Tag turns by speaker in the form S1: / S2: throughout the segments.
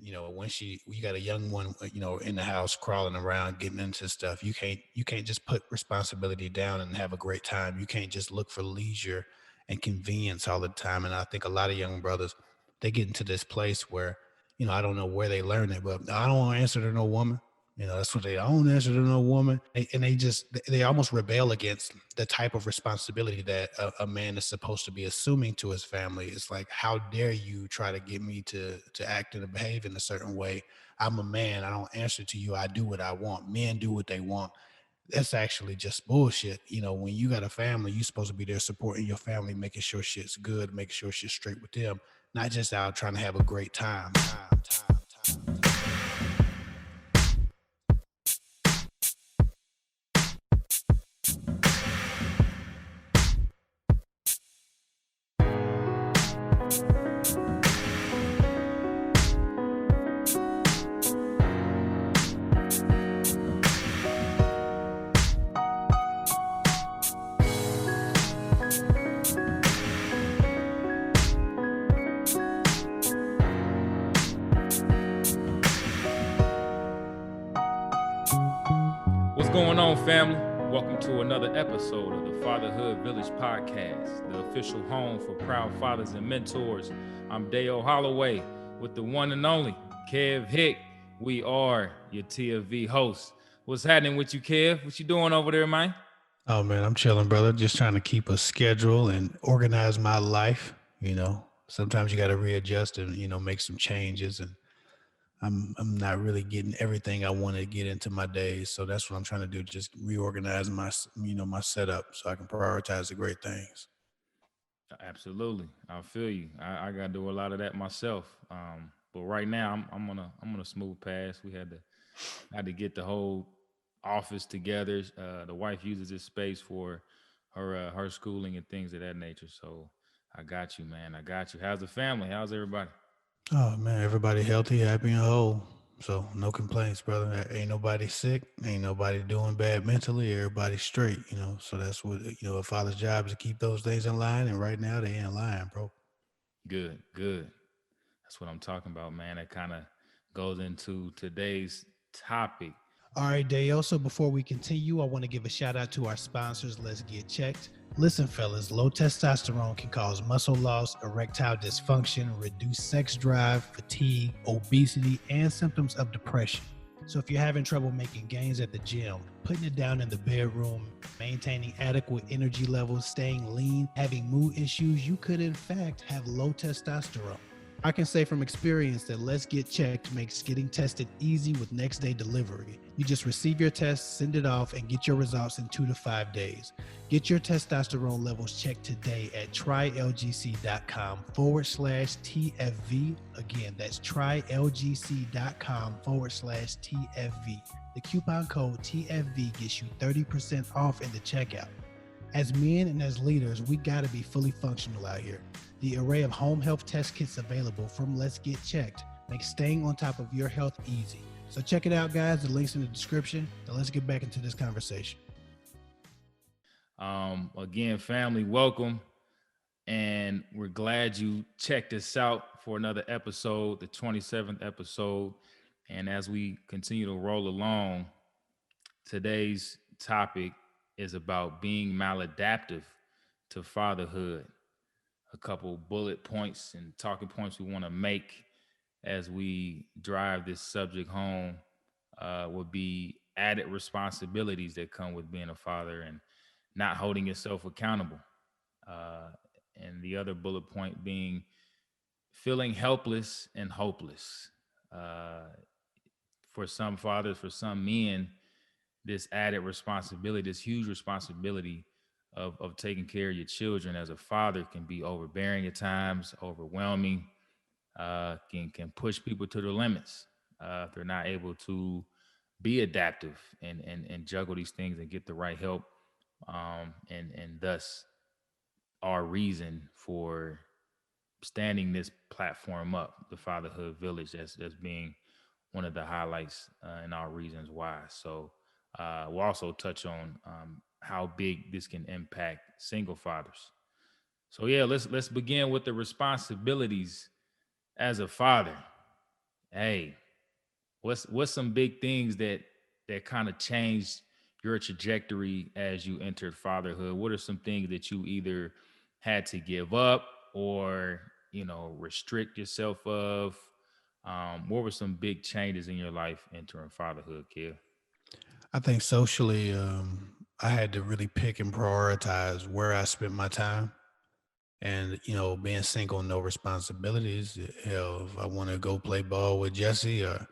S1: when you got a young one, in the house crawling around, getting into stuff, you can't just put responsibility down and have a great time. You can't just look for leisure and convenience all the time. And I think a lot of young brothers, they get into this place where, I don't know where they learn it, but I don't want to answer to no woman. That's what I don't answer to no woman. And they almost rebel against the type of responsibility that a man is supposed to be assuming to his family. It's like, how dare you try to get me to act and behave in a certain way? I'm a man. I don't answer to you. I do what I want. Men do what they want. That's actually just bullshit. When you got a family, you're supposed to be there supporting your family, making sure shit's good, making sure shit's straight with them, not just out trying to have a great time.
S2: What's going on, family? Welcome to another episode of the Fatherhood Village podcast, the official home for proud fathers and mentors. I'm Dale Holloway with the one and only Kev Hick. We are your TFV hosts. What's happening with you, Kev? What you doing over there, man?
S1: Oh man, I'm chilling, brother. Just trying to keep a schedule and organize my life. Sometimes you got to readjust and make some changes. And I'm not really getting everything I want to get into my days, so that's what I'm trying to do. Just reorganize my setup so I can prioritize the great things.
S2: Absolutely, I feel you. I got to do a lot of that myself. But right now, I'm on a smooth pass. We had to get the whole office together. The wife uses this space for her schooling and things of that nature. So I got you, man. I got you. How's the family? How's everybody?
S1: Oh man, everybody healthy, happy, and whole. So no complaints, brother. Ain't nobody sick. Ain't nobody doing bad mentally. Everybody's straight. So that's what a father's job is, to keep those things in line. And right now they in line, bro.
S2: Good, good. That's what I'm talking about, man. It kind of goes into today's topic.
S1: All right, Dale. So before we continue, I want to give a shout out to our sponsors. Let's get checked. Listen, fellas, low testosterone can cause muscle loss, erectile dysfunction, reduced sex drive, fatigue, obesity, and symptoms of depression. So if you're having trouble making gains at the gym, putting it down in the bedroom, maintaining adequate energy levels, staying lean, having mood issues, you could in fact have low testosterone. I can say from experience that Let's Get Checked makes getting tested easy with next day delivery. You just receive your test, send it off, and get your results in 2 to 5 days. Get your testosterone levels checked today at trylgc.com/TFV. Again, that's trylgc.com/TFV. The coupon code TFV gets you 30% off in the checkout. As men and as leaders, we gotta be fully functional out here. The array of home health test kits available from Let's Get Checked makes staying on top of your health easy. So check it out, guys. The link's in the description. Now let's get back into this conversation.
S2: Again, family, welcome. And we're glad you checked us out for another episode, the 27th episode. And as we continue to roll along, today's topic is about being maladaptive to fatherhood. A couple bullet points and talking points we want to make as we drive this subject home would be added responsibilities that come with being a father and not holding yourself accountable. And the other bullet point being feeling helpless and hopeless. For some fathers, for some men, this added responsibility, this huge responsibility of taking care of your children as a father can be overbearing at times, overwhelming, can push people to their limits. If they're not able to be adaptive and juggle these things and get the right help, and thus our reason for standing this platform up, the Fatherhood Village, that's being one of the highlights and our reasons why. So we'll also touch on how big this can impact single fathers. So yeah, let's begin with the responsibilities as a father. Hey, what's some big things that kind of changed your trajectory as you entered fatherhood? What are some things that you either had to give up or restrict yourself of? What were some big changes in your life entering fatherhood, kid?
S1: I think socially, I had to really pick and prioritize where I spent my time. And, being single, no responsibilities. Hell, if I want to go play ball with Jesse or,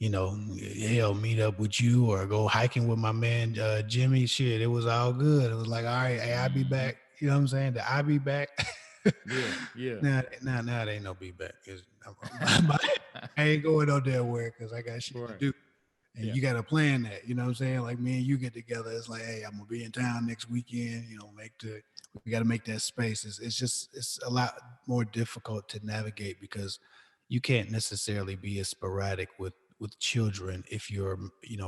S1: hell, meet up with you or go hiking with my man, Jimmy, shit, it was all good. It was like, all right, hey, I'll be
S2: Hmm.
S1: back. You know what I'm saying? The I'll be back.
S2: Yeah, yeah.
S1: Now, it ain't no be back. 'Cause I ain't going out there where because I got shit to
S2: Right.
S1: do. And
S2: Yeah.
S1: you got to plan that, you know what I'm saying? Like me and you get together, it's like, hey, I'm gonna be in town next weekend. We got to make that space. It's a lot more difficult to navigate because you can't necessarily be as sporadic with children if you're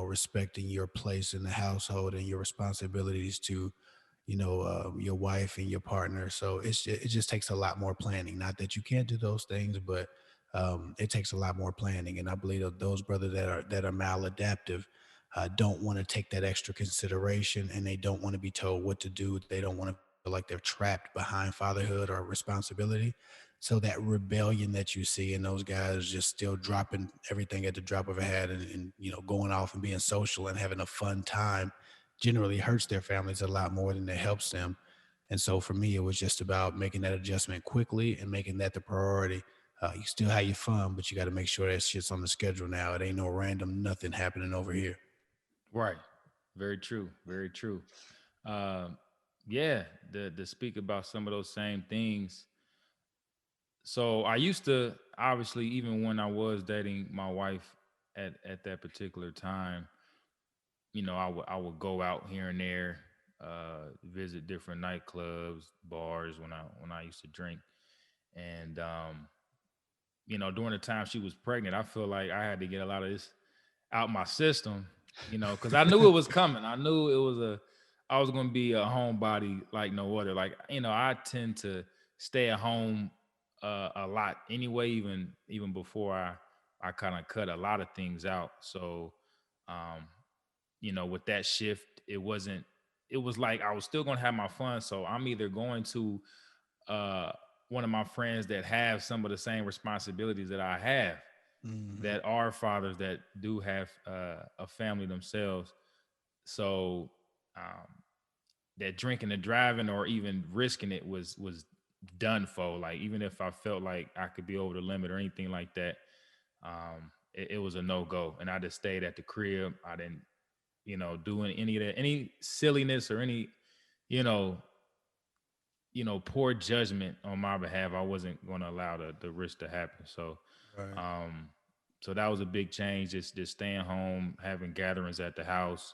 S1: respecting your place in the household and your responsibilities to your wife and your partner. So it just takes a lot more planning. Not that you can't do those things, but it takes a lot more planning. And I believe that those brothers that are maladaptive don't want to take that extra consideration, and they don't want to be told what to do. They don't want to feel like they're trapped behind fatherhood or responsibility. So that rebellion that you see in those guys just still dropping everything at the drop of a hat and going off and being social and having a fun time generally hurts their families a lot more than it helps them. And so for me, it was just about making that adjustment quickly and making that the priority. You still have your fun, but you got to make sure that shit's on the schedule now. It ain't no random nothing happening over here.
S2: Right. Very true. Very true. Um, yeah, to speak about some of those same things. So I used to, obviously, even when I was dating my wife at that particular time, I would go out here and there, visit different nightclubs, bars when I used to drink, and during the time she was pregnant, I feel like I had to get a lot of this out my system, because I knew it was coming. I knew I was going to be a homebody like no other. Like, I tend to stay at home a lot anyway, even before I kind of cut a lot of things out. So, um, with that shift, it was like I was still going to have my fun. So I'm either going to uh, one of my friends that have some of the same responsibilities that I have,
S1: Hmm.
S2: that are fathers that do have a family themselves. So um, that drinking and driving or even risking it was done for. Like, even if I felt like I could be over the limit or anything like that, it was a no go, and I just stayed at the crib. I didn't, do any of that, any silliness or any, you know, poor judgment on my behalf. I wasn't going to allow the risk to happen. So
S1: Right.
S2: um, so that was a big change. Just staying home, having gatherings at the house,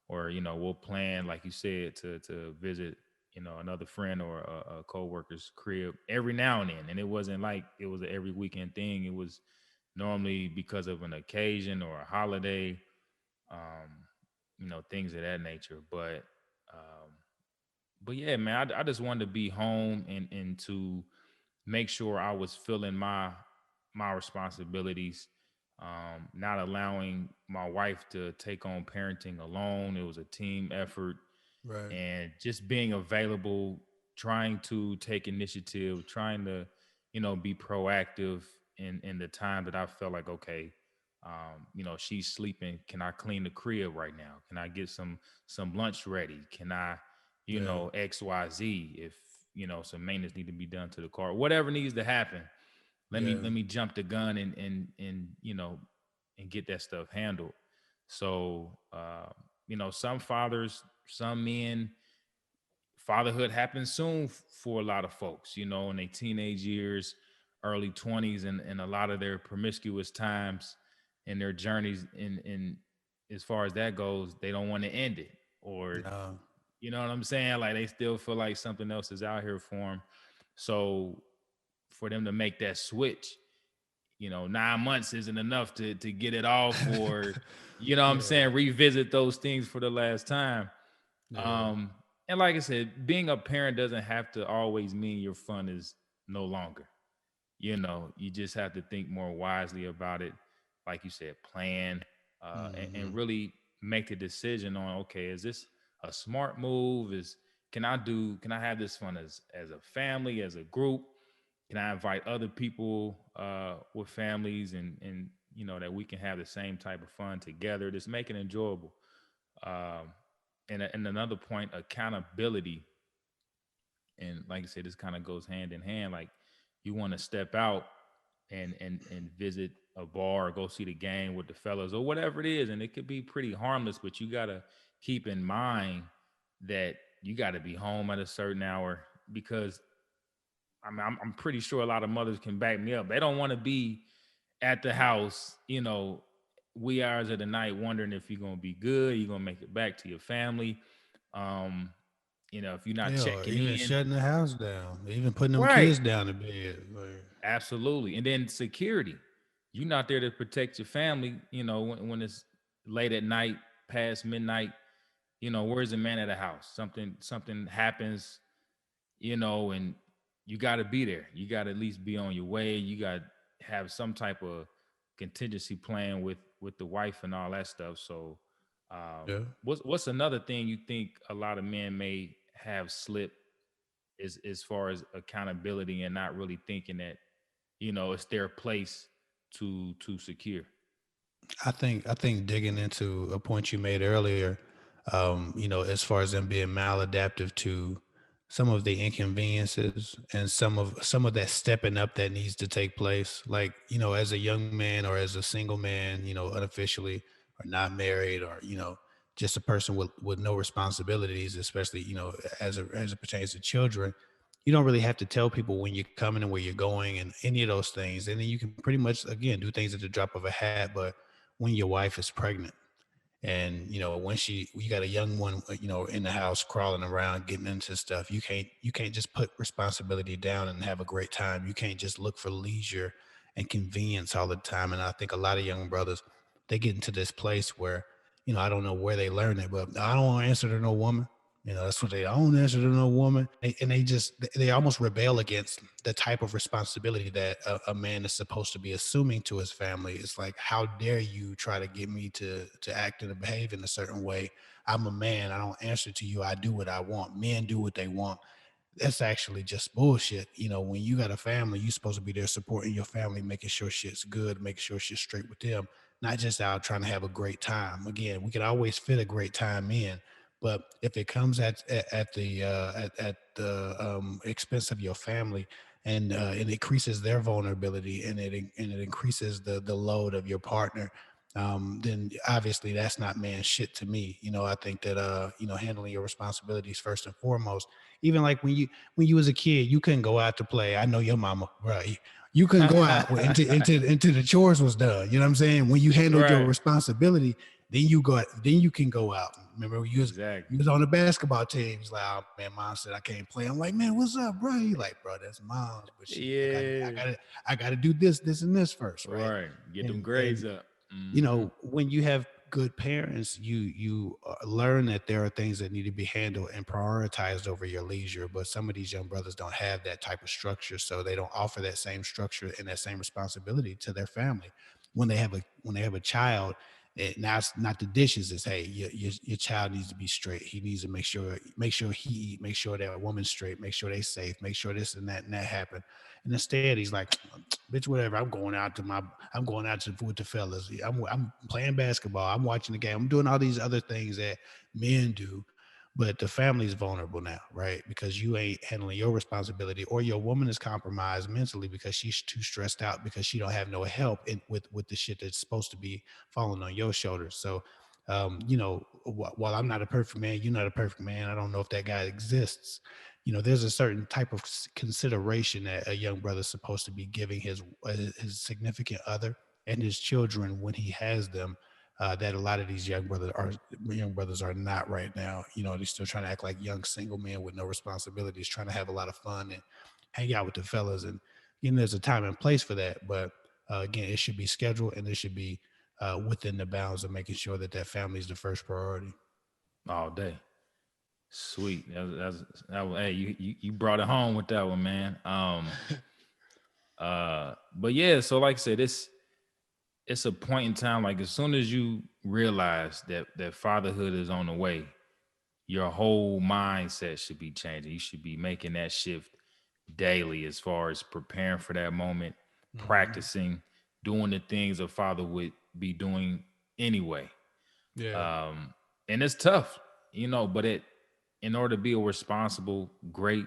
S2: or we'll plan, like you said, to visit another friend or a coworker's crib every now and then. And it wasn't like it was an every weekend thing. It was normally because of an occasion or a holiday, um, things of that nature. But yeah, man, I just wanted to be home and to make sure I was filling my responsibilities, not allowing my wife to take on parenting alone. It was a team effort,
S1: Right.
S2: and just being available, trying to take initiative, trying to, be proactive in the time that I felt like, okay, she's sleeping. Can I clean the crib right now? Can I get some lunch ready? Can I,
S1: Yeah.
S2: XYZ, if some maintenance need to be done to the car, whatever needs to happen.
S1: Yeah.
S2: Let me jump the gun and and get that stuff handled. So some fathers, some men, fatherhood happens soon for a lot of folks, in their teenage years, early 20s, and a lot of their promiscuous times and their journeys in as far as that goes, they don't want to end it, or
S1: No.
S2: you know what I'm saying? Like, they still feel like something else is out here for them. So for them to make that switch, 9 months isn't enough to get it off, or what I'm
S1: Yeah.
S2: saying, revisit those things for the last time.
S1: Yeah.
S2: Um, and like I said, being a parent doesn't have to always mean your fun is no longer. You just have to think more wisely about it. like you said, plan, and
S1: Hmm.
S2: really make the decision on, okay, is this a smart move? Can I have this fun as a family, as a group? Can I invite other people with families, and that we can have the same type of fun together? Just make it enjoyable. Um, and another point, accountability. And like I said, this kind of goes hand in hand. Like, you want to step out and visit a bar or go see the game with the fellas or whatever it is, and it could be pretty harmless, but you gotta keep in mind that you got to be home at a certain hour, because I'm pretty sure a lot of mothers can back me up. They don't want to be at the house, wee hours of the night, wondering if you're gonna be good, you're gonna make it back to your family. Um, if you're not
S1: Yeah, or
S2: checking
S1: even
S2: in.
S1: shutting the house down, even putting them
S2: Right.
S1: kids down to bed. Like,
S2: Absolutely. And then security. You're not there to protect your family, when it's late at night, past midnight. Where's the man at the house? Something happens, and you got to be there. You got to at least be on your way. You got to have some type of contingency plan with the wife and all that stuff. So,
S1: yeah.
S2: what's another thing you think a lot of men may have slipped, as far as accountability, and not really thinking that it's their place to secure?
S1: I think digging into a point you made earlier, as far as them being maladaptive to some of the inconveniences and some of that stepping up that needs to take place. Like, as a young man or as a single man, unofficially or not married, or, just a person with no responsibilities, especially, as it pertains to children. You don't really have to tell people when you're coming and where you're going and any of those things. And then you can pretty much, again, do things at the drop of a hat. But when your wife is pregnant, and when you got a young one, in the house crawling around getting into stuff, you can't just put responsibility down and have a great time. You can't just look for leisure and convenience all the time. And I think a lot of young brothers, they get into this place where, I don't know where they learn it, but I don't want to answer to no woman. That's what I don't answer to no woman. And they almost rebel against the type of responsibility that a man is supposed to be assuming to his family. It's like, how dare you try to get me to act and to behave in a certain way? I'm a man. I don't answer to you. I do what I want. Men do what they want. That's actually just bullshit. When you got a family, you're supposed to be there supporting your family, making sure shit's good, making sure shit's straight with them, not just out trying to have a great time. Again, we can always fit a great time in, but if it comes at the expense of your family, and it increases their vulnerability, and it increases the load of your partner, then obviously that's not man shit to me. I think that handling your responsibilities first and foremost. Even like when you was a kid, you couldn't go out to play. I know your mama, right? You couldn't go out until the chores was done. You know what I'm saying? When you handled your
S2: Right.
S1: responsibility, then you can go out. Remember when you
S2: Exactly.
S1: was on the basketball team? He's like, oh man, mom said I can't play. I'm like, man, what's up, bro? He like, bro, that's mom's, but
S2: Yeah.
S1: I got to do this, and this first, right?
S2: Right. Get them
S1: And
S2: grades up. Hmm.
S1: when you have good parents, you learn that there are things that need to be handled and prioritized over your leisure. But some of these young brothers don't have that type of structure, so they don't offer that same structure and that same responsibility to their family. When they have a child, now it's not the dishes. It's, hey, your child needs to be straight. He needs to make sure he eat, make sure that woman's straight, make sure they safe, make sure this and that happen. And instead, he's like, bitch, whatever. I'm going out with the fellas. I'm playing basketball. I'm watching the game. I'm doing all these other things that men do. But the family's vulnerable now, right? Because you ain't handling your responsibility, or your woman is compromised mentally because she's too stressed out because she don't have no help with the shit that's supposed to be falling on your shoulders. So, while I'm not a perfect man, you're not a perfect man. I don't know if that guy exists. There's a certain type of consideration that a young brother's supposed to be giving his significant other and his children when he has them. That a lot of these young brothers are not right now. They're still trying to act like young single men with no responsibilities, trying to have a lot of fun and hang out with the fellas. And there's a time and place for that, but again, it should be scheduled, and it should be within the bounds of making sure that family is the first priority.
S2: All day. Sweet. Hey, you brought it home with that one, man. But yeah, so like I said, it's a point in time, like as soon as you realize that fatherhood is on the way, your whole mindset should be changing. You should be making that shift daily as far as preparing for that moment,
S1: Hmm.
S2: practicing, doing the things a father would be doing anyway.
S1: Yeah.
S2: Um, and it's tough, but in order to be a responsible, great,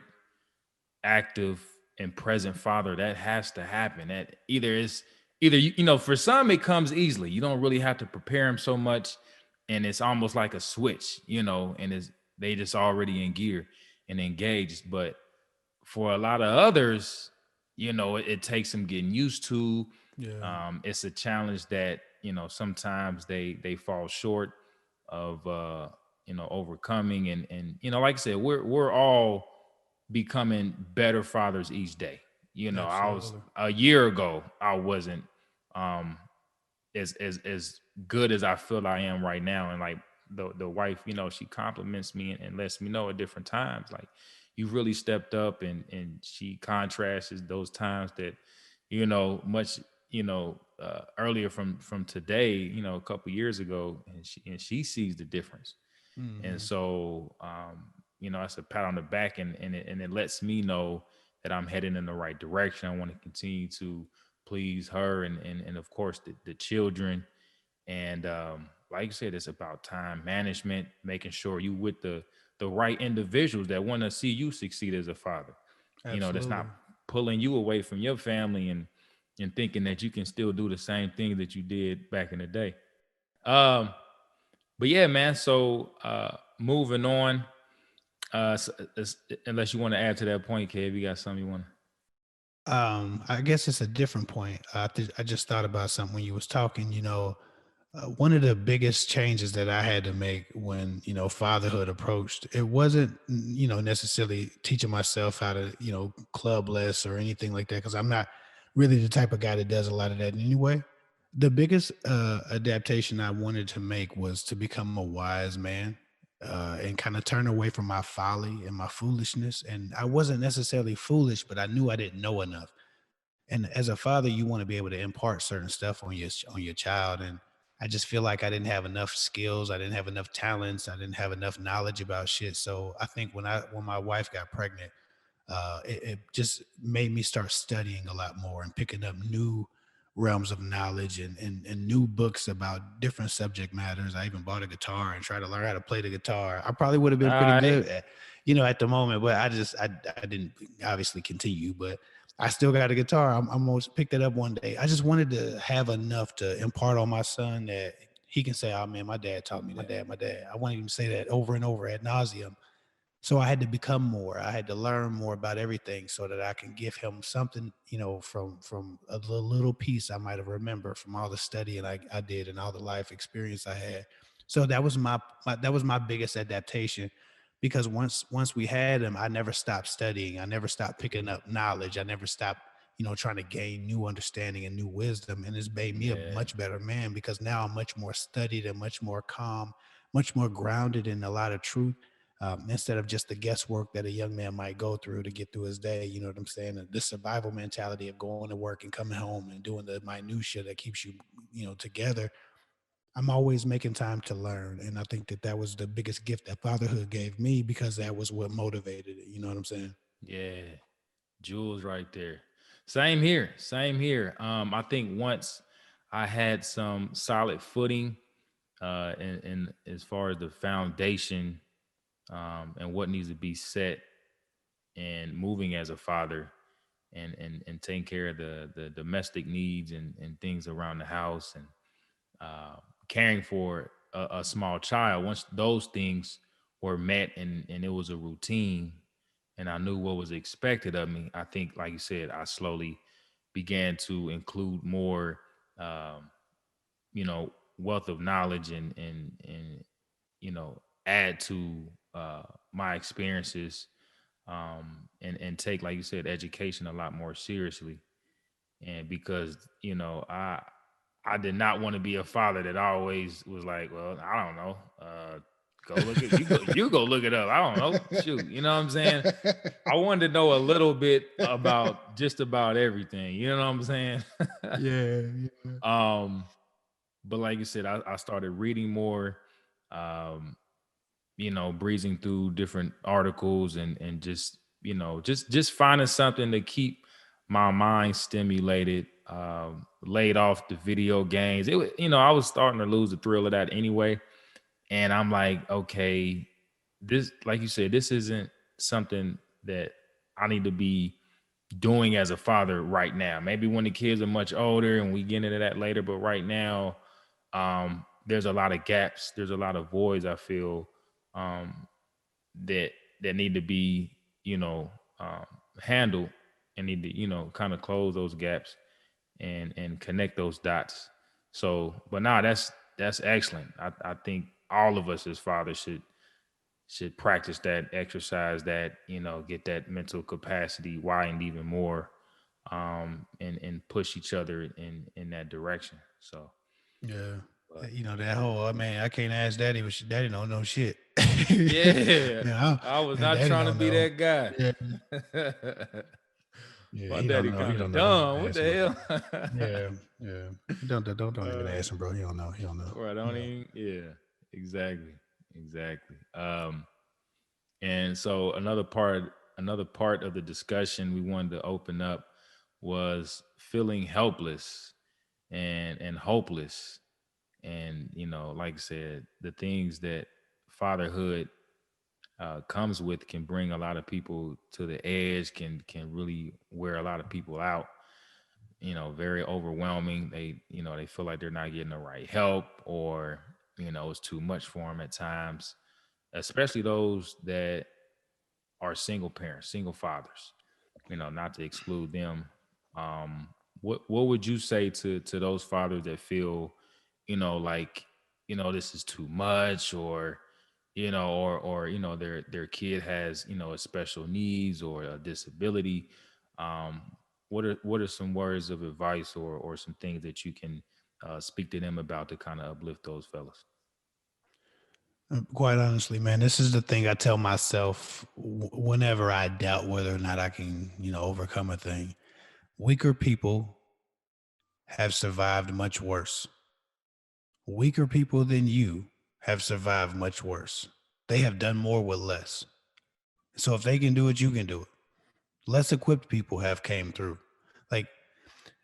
S2: active, and present father, that has to happen. That either for some it comes easily. You don't really have to prepare them so much, and it's almost like a switch, and it's they just already in gear and engaged. But for a lot of others, it takes them getting used to.
S1: Yeah.
S2: It's a challenge that sometimes they fall short of overcoming, and like I said, we're all becoming better fathers each day. I was
S1: Absolutely.
S2: a year ago, I wasn't um as good as I feel I am right now. And like the wife, she compliments me and lets me know at different times, like you've really stepped up, and she contrasts those times that, much, earlier from today, a couple years ago, and she sees the difference. And
S1: Hmm.
S2: so it's a pat on the back, and it lets me know that I'm heading in the right direction. I want to continue to please her, and of course the children. And like you said, it's about time management, making sure you with the right individuals that want to see you succeed as a father. That's not
S1: Absolutely.
S2: pulling you away from your family, and thinking that you can still do the same thing that you did back in the day. Um, but yeah, man. So moving on. Unless you want to add to that point, Kev, you got something you want to.
S1: I guess it's a different point. I just thought about something when you was talking. One of the biggest changes that I had to make when fatherhood approached, it wasn't necessarily teaching myself how to club less or anything like that, because I'm not really the type of guy that does a lot of that anyway. The biggest adaptation I wanted to make was to become a wise man, and kind of turn away from my folly and my foolishness. And I wasn't necessarily foolish, but I knew I didn't know enough. And as a father, you want to be able to impart certain stuff on your child. And I just feel like I didn't have enough skills, I didn't have enough talents, I didn't have enough knowledge about shit. So I think when my wife got pregnant, it just made me start studying a lot more and picking up new realms of knowledge, and new books about different subject matters. I even bought a guitar and tried to learn how to play the guitar. I probably would have been pretty
S2: All right.
S1: good at the moment, but I didn't obviously continue. But I still got a guitar. I'm gonna pick that up one day. I just wanted to have enough to impart on my son that he can say, "Oh man, my dad taught me that. My dad." I wanted him to say that over and over ad nauseum. So I had to become more. I had to learn more about everything so that I can give him something, from a little piece I might have remembered from all the studying I did and all the life experience I had. So that was my biggest adaptation, because once we had him, I never stopped studying. I never stopped picking up knowledge. I never stopped, trying to gain new understanding and new wisdom. And it's made me a
S2: Yeah.
S1: much better man, because now I'm much more studied and much more calm, much more grounded in a lot of truth, instead of just the guesswork that a young man might go through to get through his day. You know what I'm saying? And this survival mentality of going to work and coming home and doing the minutia that keeps you, together. I'm always making time to learn, and I think that that was the biggest gift that fatherhood gave me, because that was what motivated it. You know what I'm saying?
S2: Yeah. Jules right there. Same here. Same here. I think once I had some solid footing, and as far as the foundation, and what needs to be set, and moving as a father, and taking care of the domestic needs, and things around the house, and uh, caring for a small child. Once those things were met, and it was a routine, and I knew what was expected of me, I think, like you said, I slowly began to include more, um, wealth of knowledge, and add to my experiences, and take, like you said, education a lot more seriously. And because I did not want to be a father that always was like, well, I don't know, go look at you go look it up. I don't know, shoot, you know what I'm saying? I wanted to know a little bit about just about everything. You know what I'm saying?
S1: Yeah, yeah.
S2: but like you said, I started reading more, um, breezing through different articles and just, just finding something to keep my mind stimulated, laid off the video games. I was starting to lose the thrill of that anyway. And I'm like, okay, this, like you said, this isn't something that I need to be doing as a father right now. Maybe when the kids are much older and we get into that later, but right now, there's a lot of gaps, there's a lot of voids I feel, um, that need to be, you know, um, handled, and need to, kind of close those gaps and connect those dots. So, but nah, that's excellent. I think all of us as fathers should practice that, exercise that, get that mental capacity widened even more, and push each other in that direction. So,
S1: Yeah.
S2: but
S1: That whole, man, I can't ask daddy, but daddy don't know shit.
S2: yeah,
S1: Yeah,
S2: I was
S1: and
S2: not
S1: daddy
S2: trying to
S1: don't
S2: be
S1: know.
S2: that guy.
S1: Yeah. Yeah,
S2: My
S1: he don't
S2: daddy
S1: know. He
S2: kind of
S1: don't know. Don't
S2: dumb. What
S1: ask him.
S2: the
S1: Yeah,
S2: hell?
S1: yeah. Don't even
S2: uh,
S1: ask him, bro. He don't know. He don't know.
S2: right on
S1: Yeah.
S2: him. Yeah, exactly, exactly. And so another part of the discussion we wanted to open up was feeling helpless and hopeless, and like I said, the things that fatherhood comes with can bring a lot of people to the edge, can really wear a lot of people out. Very overwhelming. They feel like they're not getting the right help, or it's too much for them at times, especially those that are single parents, single fathers, not to exclude them. Um, what would you say to those fathers that feel, like, this is too much, or their kid has, a special needs or a disability? Um, what are some words of advice, or some things that you can speak to them about to kind of uplift those fellas?
S1: Quite honestly, man, this is the thing I tell myself whenever I doubt whether or not I can, overcome a thing. Weaker people have survived much worse. Weaker people than you have survived much worse. They have done more with less. So if they can do it, you can do it. Less equipped people have came through. Like,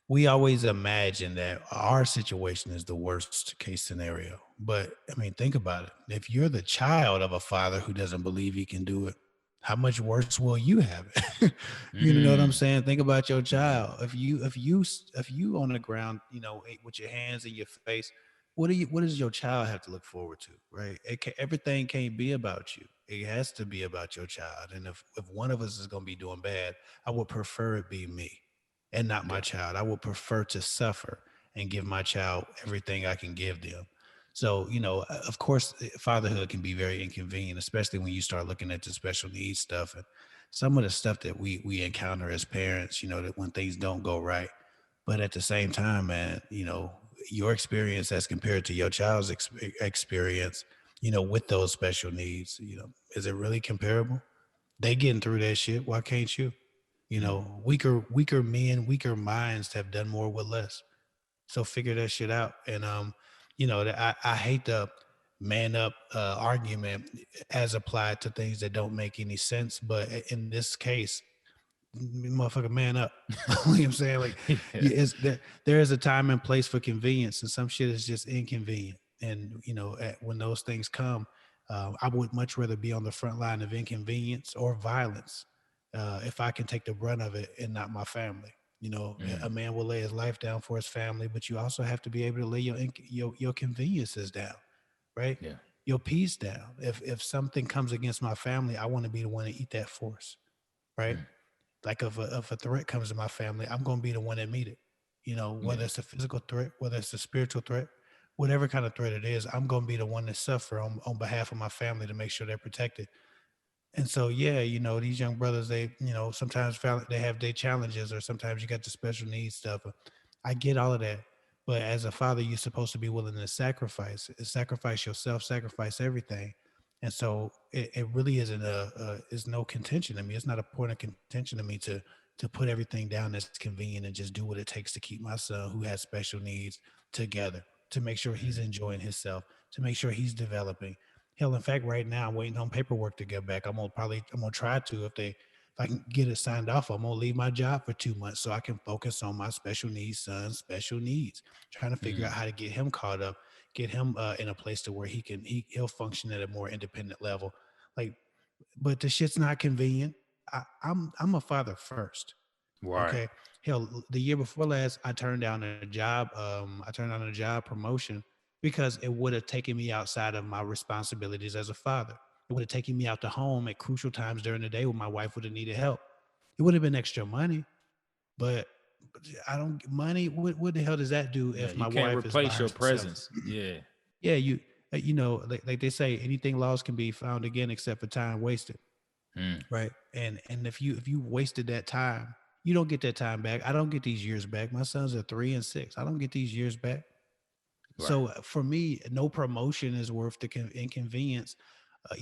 S1: we always imagine that our situation is the worst case scenario. But I mean, think about it. If you're the child of a father who doesn't believe he can do it, how much worse will you have it? You know what I'm
S2: Mm,
S1: saying? Think about your
S2: yeah,
S1: child. If you on the ground, with your hands in your face, what does your child have to look forward to, right? Everything can't be about you. It has to be about your child. And if one of us is going to be doing bad, I would prefer it be me and not my
S2: yeah,
S1: child. I would prefer to suffer and give my child everything I can give them. So, of course, fatherhood can be very inconvenient, especially when you start looking at the special needs stuff and some of the stuff that we encounter as parents, that when things don't go right. But at the same time, man, your experience as compared to your child's experience, with those special needs, is it really comparable? They getting through that shit. Why can't you?
S2: mm,
S1: Weaker men, weaker minds have done more with less. So figure that shit out. And that I hate the man up argument as applied to things that don't make any sense. But in this case, motherfucker, man up. You know what I'm saying? Like,
S2: yeah,
S1: there is a time and place for convenience, and some shit is just inconvenient. And when those things come, I would much rather be on the front line of inconvenience or violence, if I can take the brunt of it and not my family. A
S2: mm,
S1: man will lay his life down for his family, but you also have to be able to lay your conveniences down, right?
S2: yeah,
S1: Your peace down. If something comes against my family, I want to be the one to eat that force, right?
S2: mm,
S1: Like if a threat comes to my family, I'm going to be the one that meet it.
S2: yeah,
S1: Whether it's a physical threat, whether it's a spiritual threat, whatever kind of threat it is, I'm going to be the one that suffer on behalf of my family to make sure they're protected. And so, yeah, these young brothers, they, sometimes they have their challenges, or sometimes you got the special needs stuff. I get all of that. But as a father, you're supposed to be willing to sacrifice yourself, sacrifice everything. And so it really isn't is no contention to me. It's not a point of contention to me to put everything down that's convenient and just do what it takes to keep my son who has special needs together. to make sure he's enjoying himself, to make sure he's developing. Hell, in fact, right now I'm waiting on paperwork to get back. I'm gonna try to if I can get it signed off, I'm gonna leave my job for 2 months so I can focus on my special needs son's special needs. Trying to figure out
S2: Mm.
S1: how to get him caught up, get him in a place to where he'll function at a more independent level. Like, but the shit's not convenient. I'm a father first.
S2: Right.
S1: Okay. Hell, the year before last, I turned down a job. I turned down a job promotion because it would have taken me outside of my responsibilities as a father. It would have taken me out the home at crucial times during the day when my wife would have needed help. It would have been extra money, but I don't money. What the hell does that do
S2: Yeah,
S1: if
S2: you
S1: my
S2: can't
S1: wife is by
S2: replace your
S1: herself?
S2: presence. Yeah.
S1: Yeah, like they say, anything lost can be found again except for time wasted,
S2: Mm.
S1: right? And if you wasted that time, you don't get that time back. I don't get these years back. My sons are 3 and 6. I don't get these years back.
S2: Right.
S1: So for me, no promotion is worth the inconvenience.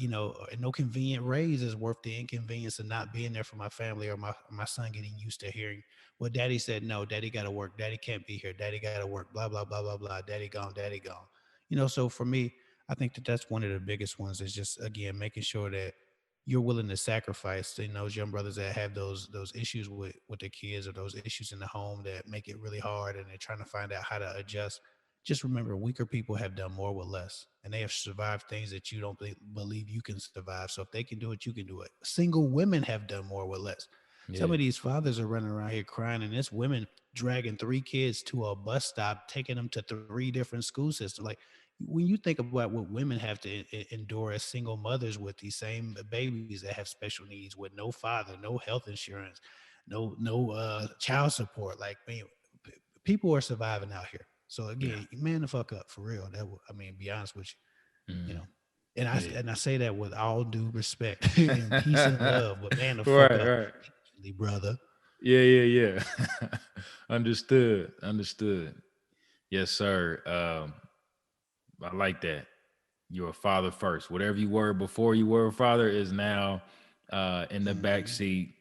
S1: No convenient raise is worth the inconvenience of not being there for my family or my son getting used to hearing, well, daddy said no, daddy got to work, daddy can't be here, daddy got to work, blah, blah, blah, blah, blah, daddy gone, daddy gone. So for me, I think that that's one of the biggest ones is just, again, making sure that you're willing to sacrifice, those young brothers that have those issues with their kids or those issues in the home that make it really hard and they're trying to find out how to adjust. Just remember, weaker people have done more with less, and they have survived things that you don't believe you can survive. So if they can do it, you can do it. Single women have done more with less. Some
S2: Yeah.
S1: of these fathers are running around here crying, and it's women dragging 3 kids to a bus stop, taking them to 3 different school systems. Like, when you think about what women have to endure as single mothers with these same babies that have special needs, with no father, no health insurance, no child support, like, man, people are surviving out here. So
S2: Yeah.
S1: again, man the fuck up for real. I mean, be honest with you, you
S2: Mm.
S1: know. And I
S2: Yeah.
S1: and I say that with all due respect and peace and love, but man the fuck
S2: Right,
S1: up,
S2: right.
S1: brother.
S2: Yeah, yeah, yeah. Understood. Understood. Yes, sir. I like that. You're a father first. Whatever you were before you were a father is now in the back
S1: Hmm.
S2: seat,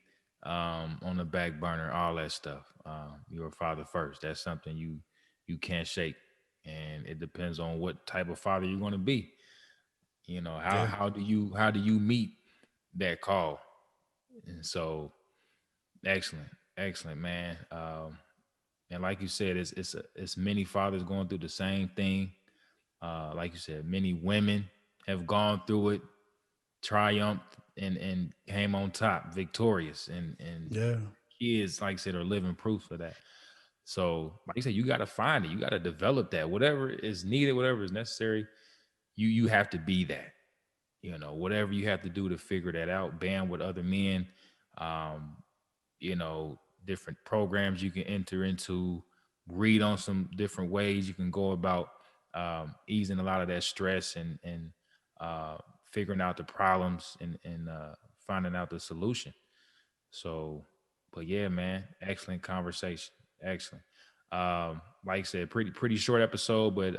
S2: on the back burner, all that stuff. You're a father first. That's something you can't shake. And it depends on what type of father you're going to be.
S1: Yeah.
S2: How do you meet that call? And so excellent, excellent, man. And like you said, it's many fathers going through the same thing. Like you said, many women have gone through it, triumphed, and came on top, victorious, and
S1: Yeah.
S2: kids, like I said, are living proof of that. So, like you said, you got to find it, you got to develop that, whatever is needed, whatever is necessary. You have to be that. Whatever you have to do to figure that out, band with other men, um, you know, different programs you can enter into, read on some different ways you can go about easing a lot of that stress and uh, figuring out the problems and finding out the solution. So, but yeah, man, excellent conversation. Excellent. Like I said, pretty short episode, but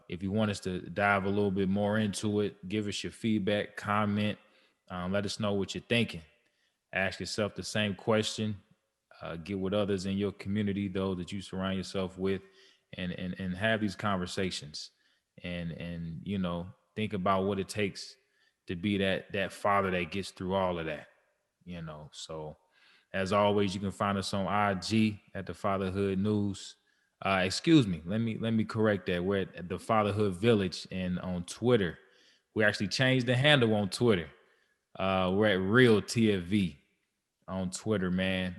S2: if you want us to dive a little bit more into it, give us your feedback, comment, let us know what you're thinking. Ask yourself the same question. Get with others in your community, though, that you surround yourself with, and have these conversations, and think about what it takes to be that father that gets through all of that. So as always, you can find us on IG at the Fatherhood News. Excuse me, let me correct that. We're at the Fatherhood Village, and on Twitter, we actually changed the handle on Twitter. We're at Real TFV on Twitter, man.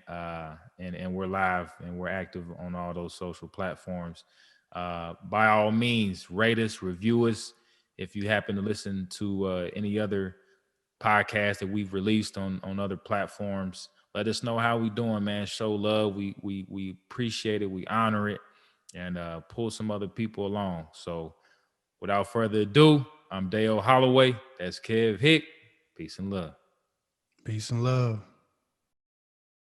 S2: And we're live and we're active on all those social platforms. By all means, rate us, review us. If you happen to listen to any other podcasts that we've released on other platforms, let us know how we doing, man. Show love. We appreciate it. We honor it, and pull some other people along. So without further ado, I'm Dale Holloway. That's Kev Hick. Peace and love.
S1: Peace and love.